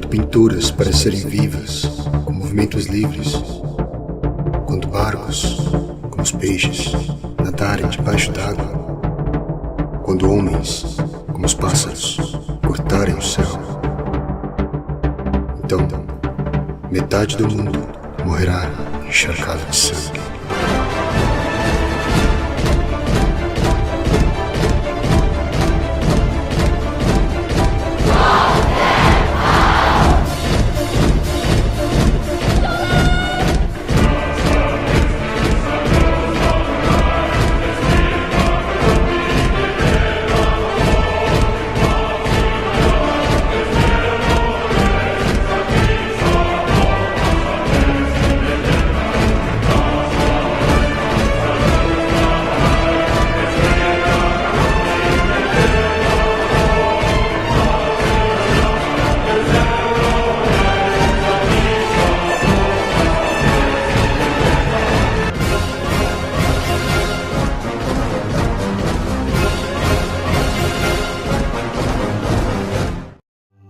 Quando pinturas parecerem vivas, com movimentos livres. Quando barcos, como os peixes, nadarem debaixo d'água. Quando homens, como os pássaros, cortarem o céu. Então, metade do mundo morrerá encharcado de sangue.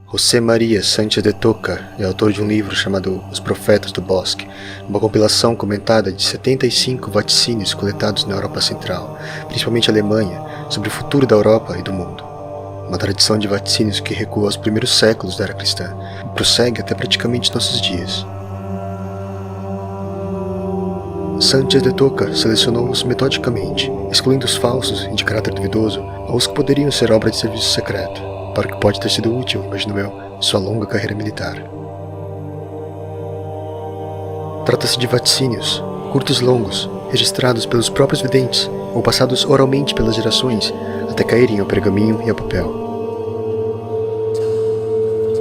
José María Sánchez de Toca é autor de um livro chamado Os Profetas do Bosque, uma compilação comentada de 75 vaticínios coletados na Europa Central, principalmente Alemanha, sobre o futuro da Europa e do mundo. Uma tradição de vaticínios que recua aos primeiros séculos da era cristã e prossegue até praticamente nossos dias. Sánchez de Toca selecionou-os metodicamente, excluindo os falsos e de caráter duvidoso ou os que poderiam ser obra de serviço secreto, para o que pode ter sido útil, imagino eu, em sua longa carreira militar. Trata-se de vaticínios, curtos longos, registrados pelos próprios videntes ou passados oralmente pelas gerações até caírem ao pergaminho e ao papel.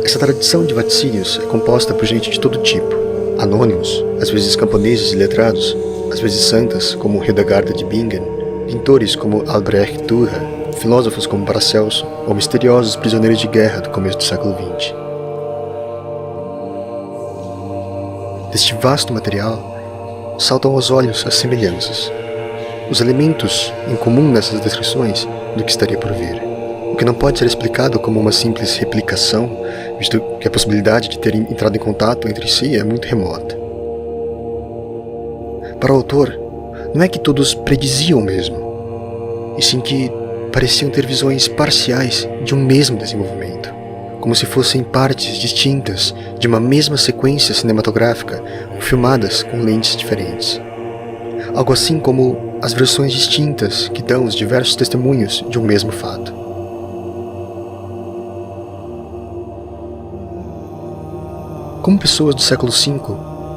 Essa tradição de vaticínios é composta por gente de todo tipo, anônimos, às vezes camponeses e letrados, às vezes santas como Hildegarda de Bingen, pintores como Albrecht Dürer, filósofos como Paracelso ou misteriosos prisioneiros de guerra do começo do século XX. Deste vasto material, saltam aos olhos as semelhanças, os elementos em comum nessas descrições do que estaria por vir, o que não pode ser explicado como uma simples replicação, visto que a possibilidade de terem entrado em contato entre si é muito remota. Para o autor, não é que todos prediziam o mesmo, e sim que pareciam ter visões parciais de um mesmo desenvolvimento, como se fossem partes distintas de uma mesma sequência cinematográfica, filmadas com lentes diferentes. Algo assim como as versões distintas que dão os diversos testemunhos de um mesmo fato. Como pessoas do século V,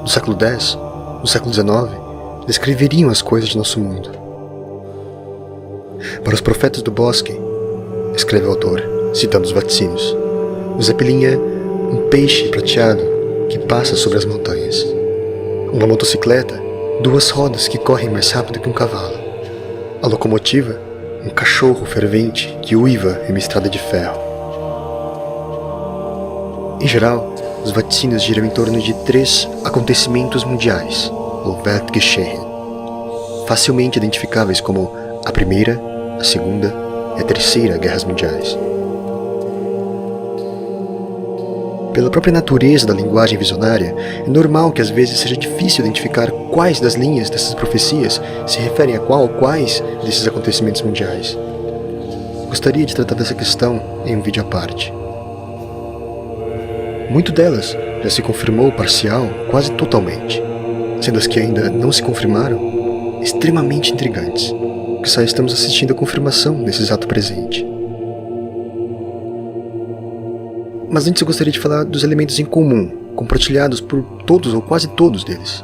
do século X, do século XIX, descreveriam as coisas de nosso mundo? Para os profetas do bosque, escreve o autor, citando os vaticínios, o Zeppelin é um peixe prateado que passa sobre as montanhas. Uma motocicleta, duas rodas que correm mais rápido que um cavalo. A locomotiva, um cachorro fervente que uiva em uma estrada de ferro. Em geral, os vaticínios giram em torno de 3 acontecimentos mundiais, ou Weltgeschehen, facilmente identificáveis como a Primeira, a Segunda e a Terceira Guerras Mundiais. Pela própria natureza da linguagem visionária, é normal que às vezes seja difícil identificar quais das linhas dessas profecias se referem a qual ou quais desses acontecimentos mundiais. Gostaria de tratar dessa questão em um vídeo à parte. Muito delas já se confirmou parcial quase totalmente, sendo as que ainda não se confirmaram extremamente intrigantes, que só estamos assistindo a confirmação nesse exato presente. Mas antes eu gostaria de falar dos elementos em comum, compartilhados por todos ou quase todos deles.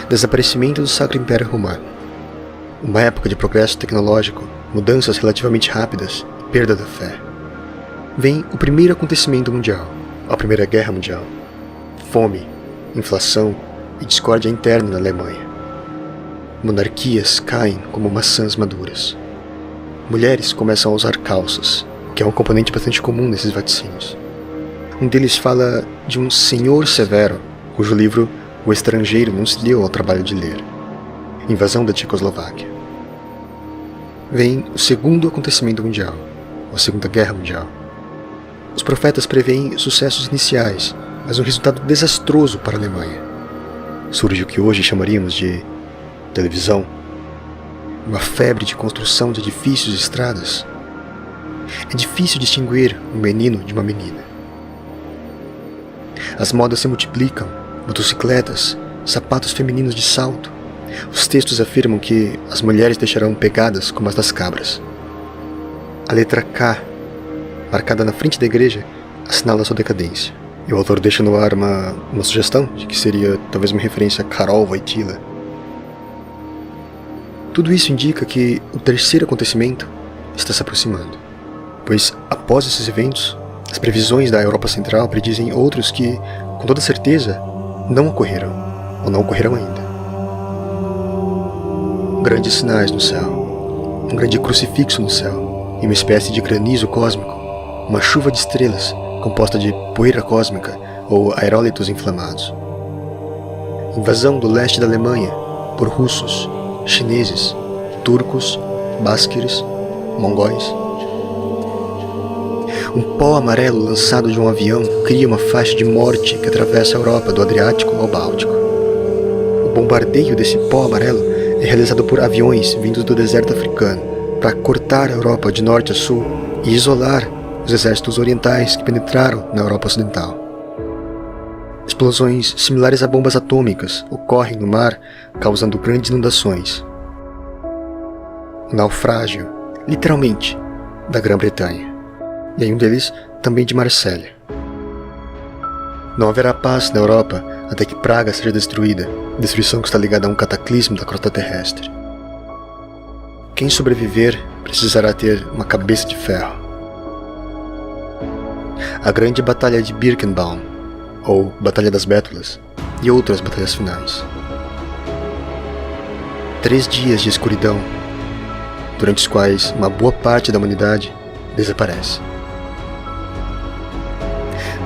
Desaparecimento do Sacro Império Romano. Uma época de progresso tecnológico, mudanças relativamente rápidas, perda da fé. Vem o primeiro acontecimento mundial, a Primeira Guerra Mundial. Fome, inflação e discórdia interna na Alemanha. Monarquias caem como maçãs maduras. Mulheres começam a usar calças, que é um componente bastante comum nesses vaticínios. Um deles fala de um senhor severo, cujo livro o estrangeiro não se deu ao trabalho de ler. Invasão da Tchecoslováquia. vem o segundo acontecimento mundial, a Segunda Guerra Mundial. Os profetas preveem sucessos iniciais, mas um resultado desastroso para a Alemanha. Surge o que hoje chamaríamos de televisão, uma febre de construção de edifícios e estradas. É difícil distinguir um menino de uma menina. As modas se multiplicam, motocicletas, sapatos femininos de salto. Os textos afirmam que as mulheres deixarão pegadas como as das cabras. A letra K, marcada na frente da igreja, assinala sua decadência. E o autor deixa no ar uma sugestão de que seria talvez uma referência a Karol Wojtyla. Tudo isso indica que o terceiro acontecimento está se aproximando, pois após esses eventos, as previsões da Europa Central predizem outros que, com toda certeza, não ocorreram, ou não ocorrerão ainda. Grandes sinais no céu, um grande crucifixo no céu, e uma espécie de granizo cósmico, uma chuva de estrelas composta de poeira cósmica ou aerólitos inflamados. Invasão do leste da Alemanha por russos, chineses, turcos, básqueres, mongóis. Um pó amarelo lançado de um avião cria uma faixa de morte que atravessa a Europa do Adriático ao Báltico. O bombardeio desse pó amarelo é realizado por aviões vindos do deserto africano para cortar a Europa de norte a sul e isolar os exércitos orientais que penetraram na Europa Ocidental. Explosões similares a bombas atômicas ocorrem no mar, causando grandes inundações. O naufrágio, literalmente, da Grã-Bretanha, e em um deles também de Marsella. Não haverá paz na Europa até que Praga seja destruída, destruição que está ligada a um cataclismo da crosta terrestre. Quem sobreviver precisará ter uma cabeça de ferro. A grande batalha de Birkenbaum, ou Batalha das Bétulas, e outras batalhas finais. 3 dias de escuridão, durante os quais uma boa parte da humanidade desaparece.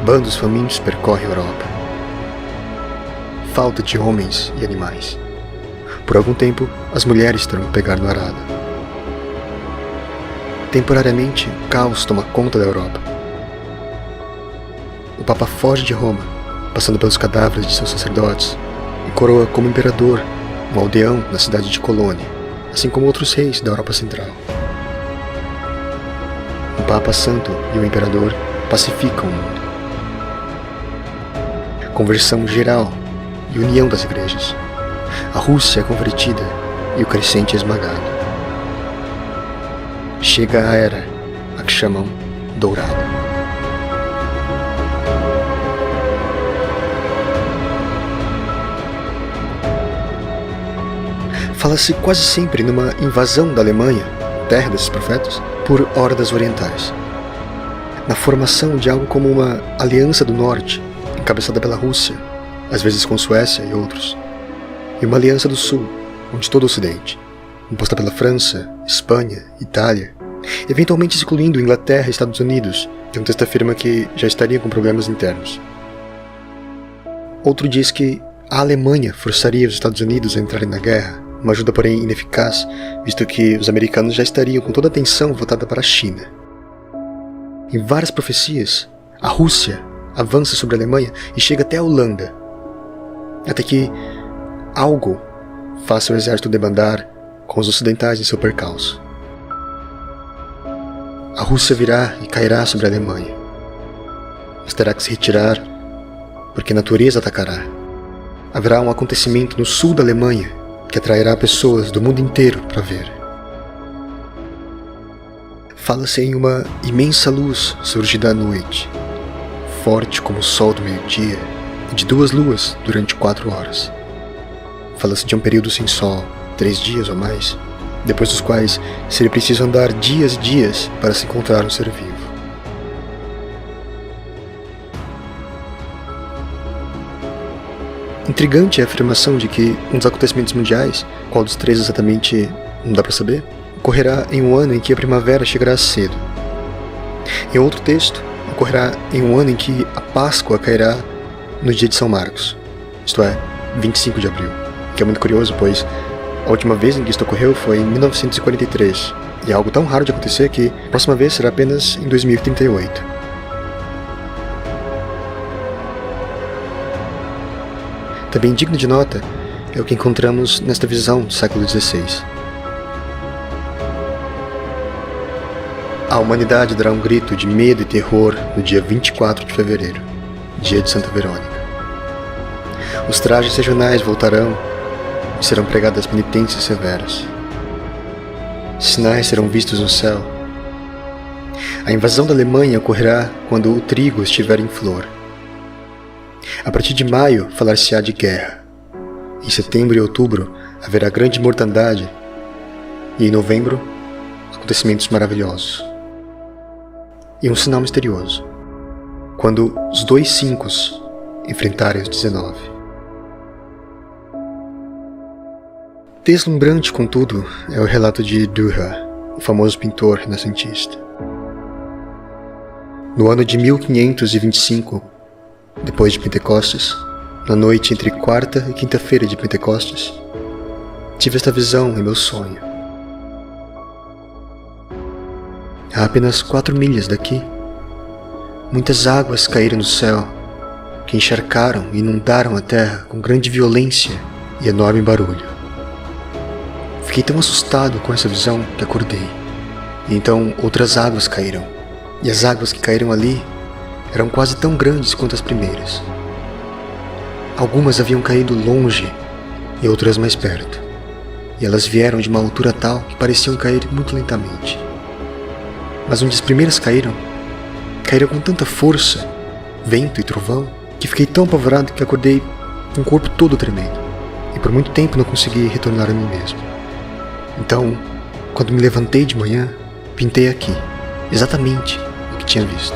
Bandos famintos percorrem a Europa. Falta de homens e animais. Por algum tempo, as mulheres terão que pegar no arado. Temporariamente, o caos toma conta da Europa. O Papa foge de Roma, passando pelos cadáveres de seus sacerdotes, e coroa como imperador um aldeão na cidade de Colônia, assim como outros reis da Europa Central. O Papa Santo e o imperador pacificam o mundo. Conversão geral e união das igrejas. A Rússia é convertida e o crescente é esmagado. Chega a era, a que chamam dourada. Fala-se quase sempre numa invasão da Alemanha, terra desses profetas, por hordas orientais. Na formação de algo como uma aliança do norte, encabeçada pela Rússia, às vezes com Suécia e outros, e uma aliança do sul, onde todo o ocidente, composta pela França, Espanha, Itália, eventualmente excluindo Inglaterra e Estados Unidos, que um texto afirma que já estariam com problemas internos. Outro diz que a Alemanha forçaria os Estados Unidos a entrarem na guerra, uma ajuda porém ineficaz, visto que os americanos já estariam com toda a atenção voltada para a China. Em várias profecias, a Rússia avança sobre a Alemanha e chega até a Holanda, até que algo faça o exército debandar com os ocidentais em seu percalço. A Rússia virá e cairá sobre a Alemanha, mas terá que se retirar porque a natureza atacará. Haverá um acontecimento no sul da Alemanha que atrairá pessoas do mundo inteiro para ver. Fala-se em uma imensa luz surgida à noite, forte como o sol do meio-dia, e de 2 luas durante 4 horas. Fala-se de um período sem sol, 3 dias ou mais, depois dos quais seria preciso andar dias e dias para se encontrar um ser vivo. Intrigante é a afirmação de que um dos acontecimentos mundiais, qual dos 3 exatamente não dá para saber, ocorrerá em um ano em que a primavera chegará cedo. Em outro texto, ocorrerá em um ano em que a Páscoa cairá no dia de São Marcos, isto é, 25 de abril, que é muito curioso, pois A última vez em que isto ocorreu foi em 1943, e é algo tão raro de acontecer que a próxima vez será apenas em 2038. Também digno de nota é o que encontramos nesta visão do século XVI. A humanidade dará um grito de medo e terror no dia 24 de fevereiro, dia de Santa Verônica. Os trajes regionais voltarão e serão pregadas penitências severas. Sinais serão vistos no céu. A invasão da Alemanha ocorrerá quando o trigo estiver em flor. A partir de maio, falar-se-á de guerra. Em setembro e outubro, haverá grande mortandade. E em novembro, acontecimentos maravilhosos. E um sinal misterioso. Quando os 2 5 enfrentarem os 19. Deslumbrante, contudo, é o relato de Dürer, o famoso pintor renascentista. No ano de 1525, depois de Pentecostes, na noite entre quarta e quinta-feira de Pentecostes, tive esta visão em meu sonho. A apenas 4 milhas daqui, muitas águas caíram do céu, que encharcaram e inundaram a terra com grande violência e enorme barulho. Fiquei tão assustado com essa visão que acordei. E então outras águas caíram. E as águas que caíram ali eram quase tão grandes quanto as primeiras. Algumas haviam caído longe e outras mais perto. E elas vieram de uma altura tal que pareciam cair muito lentamente. Mas onde as primeiras caíram com tanta força, vento e trovão, que fiquei tão apavorado que acordei com o corpo todo tremendo. E por muito tempo não consegui retornar a mim mesmo. Então, quando me levantei de manhã, pintei aqui, exatamente o que tinha visto.